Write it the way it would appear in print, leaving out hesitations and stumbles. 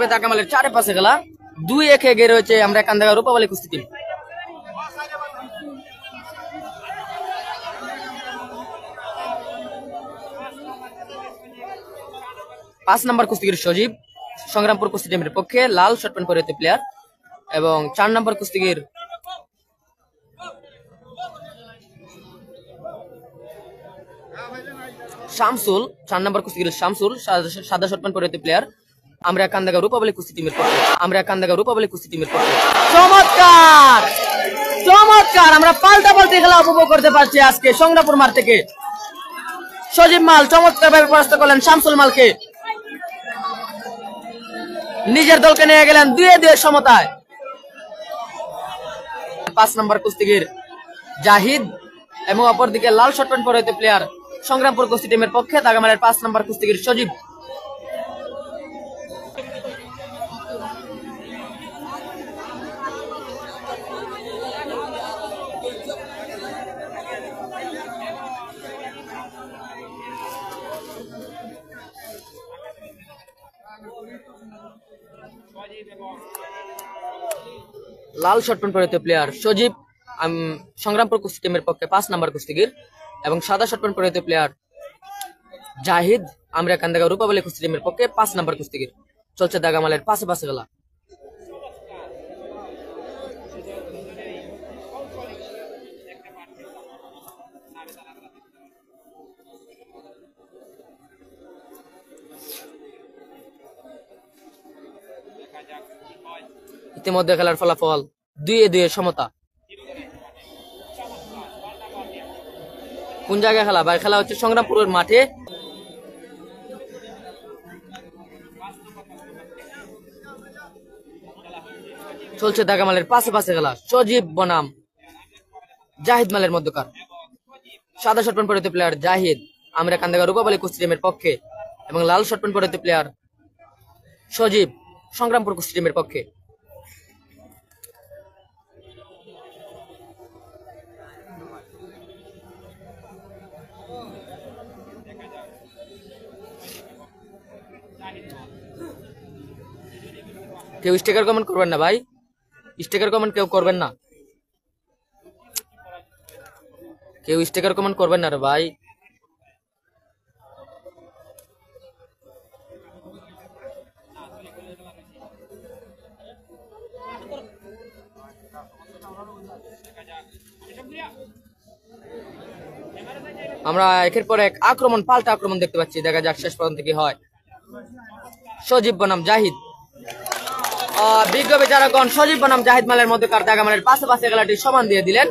পর্বে দাগামালের 4-5 খেলা 2-1 এগিয়ে রয়েছে আমরা কান্দাগা রূপাবলী কুস্তি টিম। পাঁচ নম্বর কুস্তিগির সজীব সংগ্রামপুর কুস্তি টিমের পক্ষে লাল শর্ট প্যান্ট পরিহিত প্লেয়ার, এবং 4 নম্বর কুস্তিগির শামসুল, 4 নম্বর কুস্তিগির শামসুল সাদা শর্ট প্যান্ট পরিহিত প্লেয়ার, আমরা কান্দাগা রূপাবলী কুস্তি টিমের পক্ষে। চমৎকার চমৎকার, আমরা পাল্টা পাল্টি খেলা উপভোগ করতে পারছি আজকে সংগ্রামপুর মাঠ থেকে। সজীব মাল চমৎকার ভাবে পরাস্ত করলেন শামসুল মালকে, নিজের দলকে নিয়ে গেলেন 2-2 সমতায়। 5 নম্বর কুস্তিগির জাহিদ এবং অপরদিকে লাল শর্ট প্যান্ট পরিহিত প্লেয়ার সংগ্রামপুর কুস্তি টিমের পক্ষে দাগামালের 5 নম্বর কুস্তিগির সজীব। লাল শর্ট প্যান্ট পরিহিত প্লেয়ার সজীব সংগ্রামপুর কুস্তি টিমের পক্ষে 5 নম্বর কুস্তিগির, এবং সাদা শর্ট প্যান্ট পরিহিত প্লেয়ার জাহিদ আমরা কান্দাগা রূপাবলী কুস্তি টিমের পক্ষে 5 নম্বর কুস্তিগির। চলছে দাগামালের 5-5 খেলা। ইতিমধ্যে খেলার ফলাফল 2-2 সমতা। কোন জায়গায় খেলা ভাই? খেলা হচ্ছে সংগ্রামপুরের মাঠে। চলছে দাগামালের 5-5 খেলা। সজীব বনাম জাহিদ মালের মধ্যকার। সাদা শর্ট প্যান্ট পরিহিত প্লেয়ার জাহিদ আমরা কান্দাগা রূপাবলী কুস্তি টিমের পক্ষে, এবং লাল শর্ট প্যান্ট পরিহিত প্লেয়ার সজীব সংগ্রামপুর কুস্তি টিমের পক্ষে। কেউ স্টিকার কমেন্ট করবেন না ভাই, স্টিকার কমেন্ট কেউ করবেন না, কেউ স্টিকার কমেন্ট করবেন না রে ভাই। আমরা একের পর এক আক্রমণ পাল্টা আক্রমণ দেখতে পাচ্ছি, দেখা যাক শেষ পর্যন্ত কি হয়। সজীব বনাম জাহিদ, বিজ্ঞ বিচারকগণ সজীব বনাম জাহিদ মালের মধ্যকার দাগামালের 5-5 খেলাটি সমান দিয়ে দিলেন।